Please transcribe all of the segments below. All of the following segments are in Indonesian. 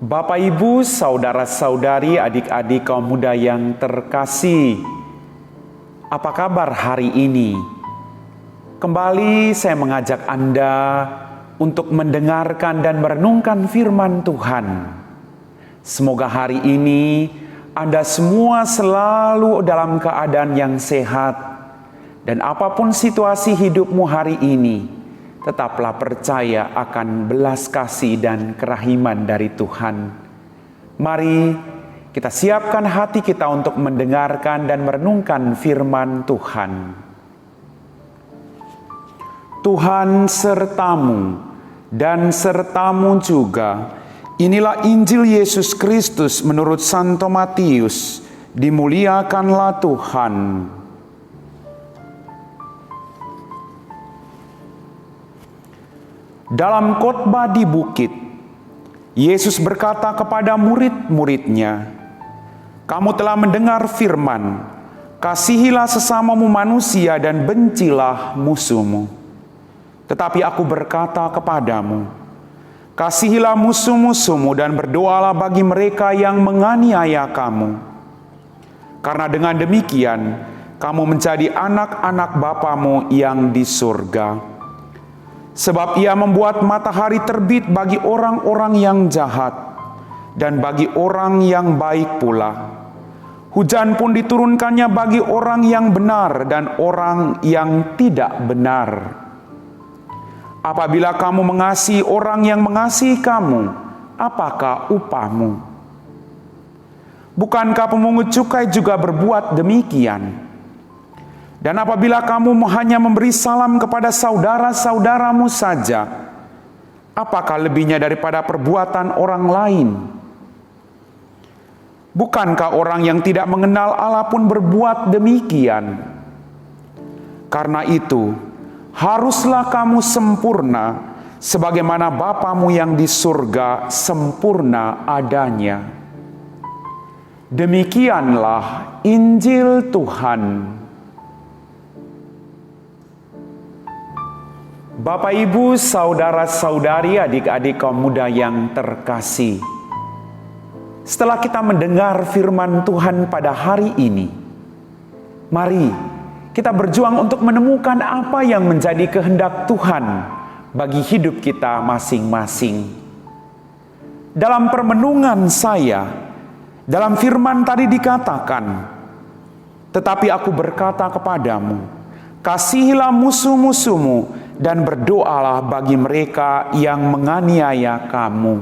Bapak, Ibu, saudara-saudari, adik-adik kaum muda yang terkasih, apa kabar hari ini? Kembali saya mengajak Anda untuk mendengarkan dan merenungkan firman Tuhan. Semoga hari ini Anda semua selalu dalam keadaan yang sehat, dan apapun situasi hidupmu hari ini, tetaplah percaya akan belas kasih dan kerahiman dari Tuhan. Mari kita siapkan hati kita untuk mendengarkan dan merenungkan firman Tuhan. Tuhan sertamu dan sertamu juga. Inilah Injil Yesus Kristus menurut Santo Matius. Dimuliakanlah Tuhan. Dalam khotbah di bukit, Yesus berkata kepada murid-muridnya, "Kamu telah mendengar firman, kasihilah sesamamu manusia dan bencilah musuhmu. Tetapi aku berkata kepadamu, kasihilah musuh-musuhmu dan berdoalah bagi mereka yang menganiaya kamu. Karena dengan demikian, kamu menjadi anak-anak Bapamu yang di surga. Sebab Ia membuat matahari terbit bagi orang-orang yang jahat dan bagi orang yang baik pula. Hujan pun diturunkannya bagi orang yang benar dan orang yang tidak benar. Apabila kamu mengasihi orang yang mengasihi kamu, apakah upahmu? Bukankah pemungut cukai juga berbuat demikian? Dan apabila kamu hanya memberi salam kepada saudara-saudaramu saja, apakah lebihnya daripada perbuatan orang lain? Bukankah orang yang tidak mengenal Allah pun berbuat demikian? Karena itu, haruslah kamu sempurna, sebagaimana Bapamu yang di surga sempurna adanya." Demikianlah Injil Tuhan. Bapak, Ibu, saudara-saudari, adik-adik kaum muda yang terkasih, setelah kita mendengar firman Tuhan pada hari ini, mari kita berjuang untuk menemukan apa yang menjadi kehendak Tuhan bagi hidup kita masing-masing. Dalam permenungan saya, dalam firman tadi dikatakan, "Tetapi aku berkata kepadamu, kasihilah musuh-musuhmu dan berdoalah bagi mereka yang menganiaya kamu."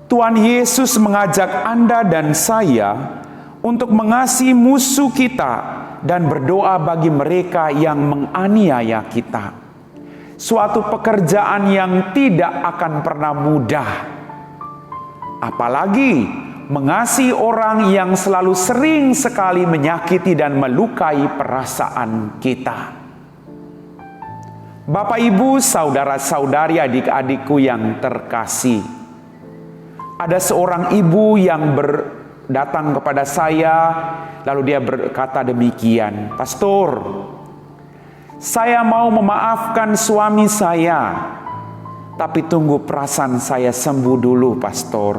Tuhan Yesus mengajak Anda dan saya untuk mengasihi musuh kita dan berdoa bagi mereka yang menganiaya kita. Suatu pekerjaan yang tidak akan pernah mudah. Apalagi mengasihi orang yang selalu sering sekali menyakiti dan melukai perasaan kita. Bapak, Ibu, saudara-saudari, adik-adikku yang terkasih, ada seorang ibu yang datang kepada saya, lalu dia berkata demikian, "Pastor, saya mau memaafkan suami saya, tapi tunggu perasaan saya sembuh dulu, Pastor."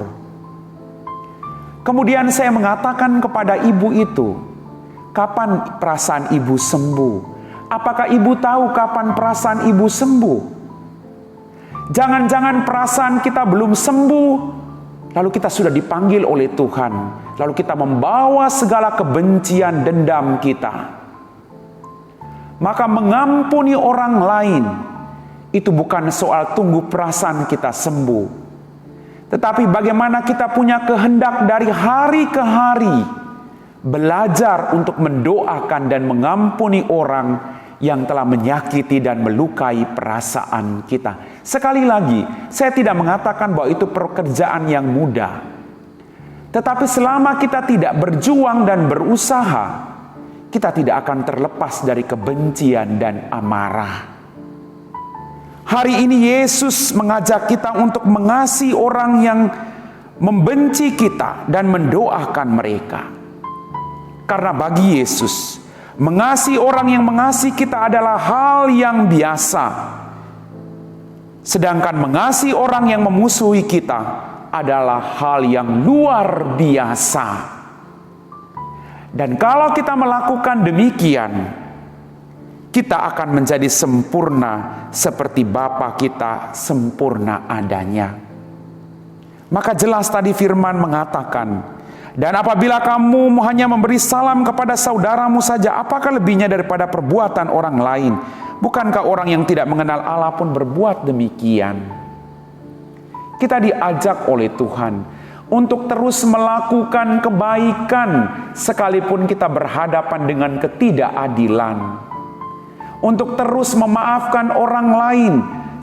Kemudian saya mengatakan kepada ibu itu, "Kapan perasaan ibu sembuh? Apakah ibu tahu kapan perasaan ibu sembuh? Jangan-jangan perasaan kita belum sembuh, lalu kita sudah dipanggil oleh Tuhan, lalu kita membawa segala kebencian, dendam kita. Maka mengampuni orang lain itu bukan soal tunggu perasaan kita sembuh, tetapi bagaimana kita punya kehendak dari hari ke hari, belajar untuk mendoakan dan mengampuni orang yang telah menyakiti dan melukai perasaan kita." Sekali lagi, saya tidak mengatakan bahwa itu pekerjaan yang mudah. Tetapi selama kita tidak berjuang dan berusaha, kita tidak akan terlepas dari kebencian dan amarah. Hari ini Yesus mengajak kita untuk mengasihi orang yang membenci kita dan mendoakan mereka. Karena bagi Yesus, mengasihi orang yang mengasihi kita adalah hal yang biasa. Sedangkan mengasihi orang yang memusuhi kita adalah hal yang luar biasa. Dan kalau kita melakukan demikian, kita akan menjadi sempurna seperti Bapa kita sempurna adanya. Maka jelas tadi firman mengatakan, dan apabila kamu hanya memberi salam kepada saudaramu saja, apakah lebihnya daripada perbuatan orang lain? Bukankah orang yang tidak mengenal Allah pun berbuat demikian? Kita diajak oleh Tuhan untuk terus melakukan kebaikan sekalipun kita berhadapan dengan ketidakadilan. Untuk terus memaafkan orang lain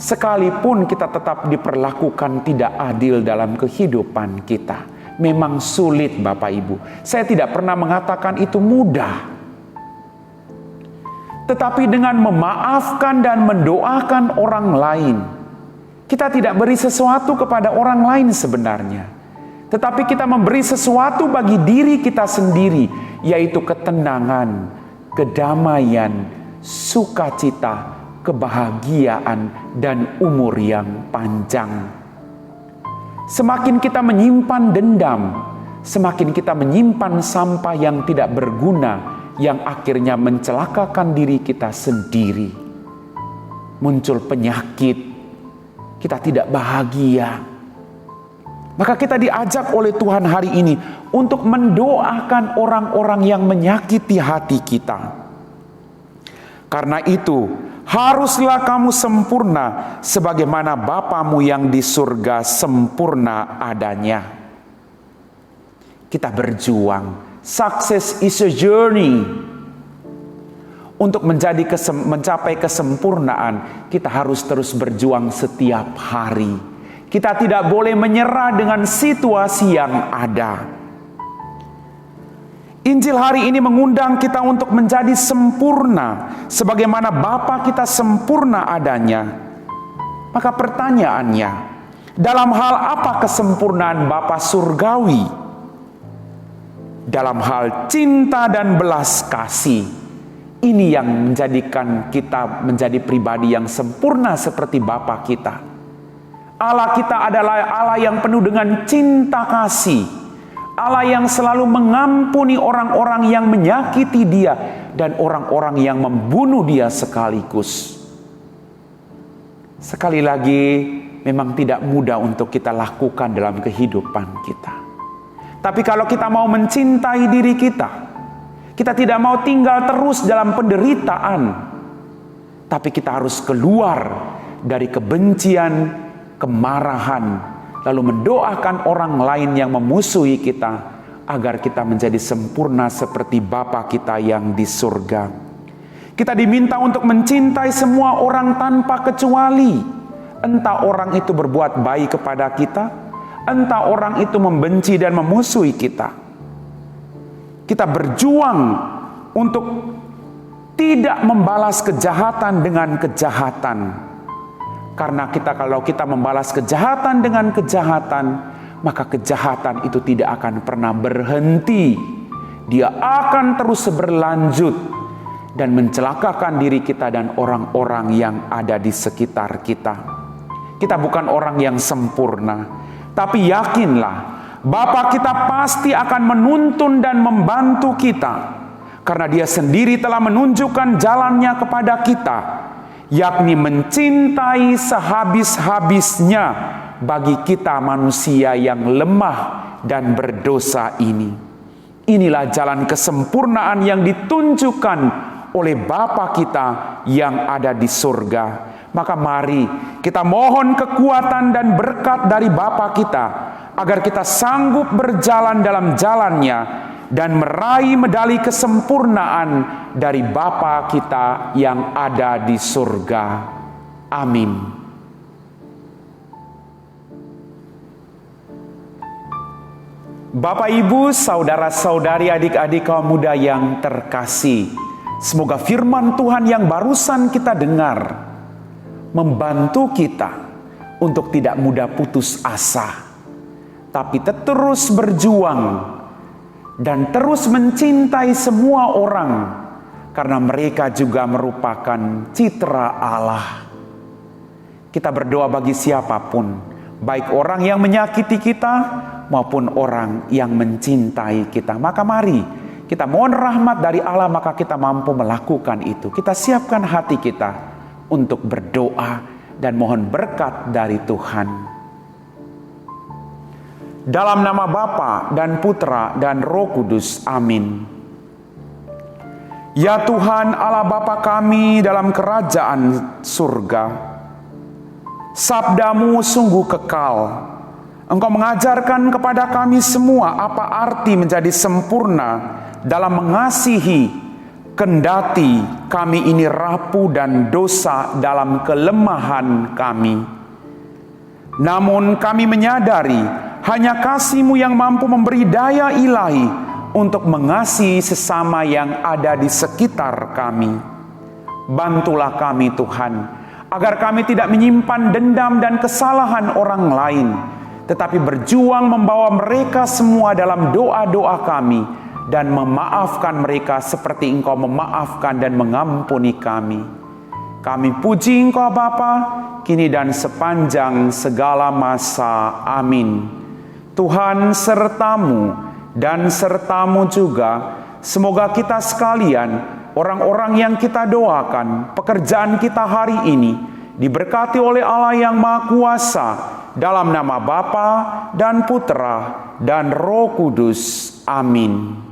sekalipun kita tetap diperlakukan tidak adil dalam kehidupan kita. Memang sulit Bapak Ibu. Saya tidak pernah mengatakan itu mudah. Tetapi dengan memaafkan dan mendoakan orang lain, kita tidak beri sesuatu kepada orang lain sebenarnya. Tetapi kita memberi sesuatu bagi diri kita sendiri, yaitu ketenangan, kedamaian, sukacita, kebahagiaan, dan umur yang panjang. Semakin kita menyimpan dendam, semakin kita menyimpan sampah yang tidak berguna, yang akhirnya mencelakakan diri kita sendiri. Muncul penyakit, kita tidak bahagia. Maka kita diajak oleh Tuhan hari ini untuk mendoakan orang-orang yang menyakiti hati kita. Karena itu, haruslah kamu sempurna sebagaimana Bapamu yang di surga sempurna adanya. Kita berjuang. Success is a journey. Untuk mencapai kesempurnaan, kita harus terus berjuang setiap hari. Kita tidak boleh menyerah dengan situasi yang ada. Injil hari ini mengundang kita untuk menjadi sempurna sebagaimana Bapa kita sempurna adanya. Maka pertanyaannya, dalam hal apa kesempurnaan Bapa surgawi? Dalam hal cinta dan belas kasih. Ini yang menjadikan kita menjadi pribadi yang sempurna seperti Bapa kita. Allah kita adalah Allah yang penuh dengan cinta kasih. Allah yang selalu mengampuni orang-orang yang menyakiti Dia dan orang-orang yang membunuh Dia sekaligus. Sekali lagi, memang tidak mudah untuk kita lakukan dalam kehidupan kita. Tapi kalau kita mau mencintai diri kita, kita tidak mau tinggal terus dalam penderitaan, tapi kita harus keluar dari kebencian, kemarahan, lalu mendoakan orang lain yang memusuhi kita, agar kita menjadi sempurna seperti Bapa kita yang di surga. Kita diminta untuk mencintai semua orang tanpa kecuali. Entah orang itu berbuat baik kepada kita, entah orang itu membenci dan memusuhi kita. Kita berjuang untuk tidak membalas kejahatan dengan kejahatan. Karena kalau kita membalas kejahatan dengan kejahatan, maka kejahatan itu tidak akan pernah berhenti. Dia akan terus berlanjut dan mencelakakan diri kita dan orang-orang yang ada di sekitar kita. Kita bukan orang yang sempurna, tapi yakinlah Bapa kita pasti akan menuntun dan membantu kita, karena Dia sendiri telah menunjukkan jalannya kepada kita, yakni mencintai sehabis-habisnya bagi kita manusia yang lemah dan berdosa ini. Inilah jalan kesempurnaan yang ditunjukkan oleh Bapa kita yang ada di surga. Maka mari kita mohon kekuatan dan berkat dari Bapa kita, agar kita sanggup berjalan dalam jalannya dan meraih medali kesempurnaan dari Bapa kita yang ada di surga. Amin. Bapak, Ibu, saudara-saudari, adik-adik kaum muda yang terkasih, semoga firman Tuhan yang barusan kita dengar membantu kita untuk tidak mudah putus asa, tapi terus berjuang dan terus mencintai semua orang, karena mereka juga merupakan citra Allah. Kita berdoa bagi siapapun, baik orang yang menyakiti kita maupun orang yang mencintai kita. Maka mari kita mohon rahmat dari Allah, maka kita mampu melakukan itu. Kita siapkan hati kita untuk berdoa dan mohon berkat dari Tuhan. Dalam nama Bapa dan Putra dan Roh Kudus. Amin. Ya Tuhan Allah Bapa kami dalam kerajaan surga, sabdamu sungguh kekal. Engkau mengajarkan kepada kami semua apa arti menjadi sempurna dalam mengasihi, kendati kami ini rapuh dan dosa dalam kelemahan kami. Namun kami menyadari hanya kasih-Mu yang mampu memberi daya ilahi untuk mengasihi sesama yang ada di sekitar kami. Bantulah kami Tuhan, agar kami tidak menyimpan dendam dan kesalahan orang lain, tetapi berjuang membawa mereka semua dalam doa-doa kami, dan memaafkan mereka seperti Engkau memaafkan dan mengampuni kami. Kami puji Engkau Bapa, kini dan sepanjang segala masa. Amin. Tuhan sertamu dan sertamu juga. Semoga kita sekalian, orang-orang yang kita doakan, pekerjaan kita hari ini, diberkati oleh Allah yang Maha Kuasa, dalam nama Bapa dan Putra dan Roh Kudus. Amin.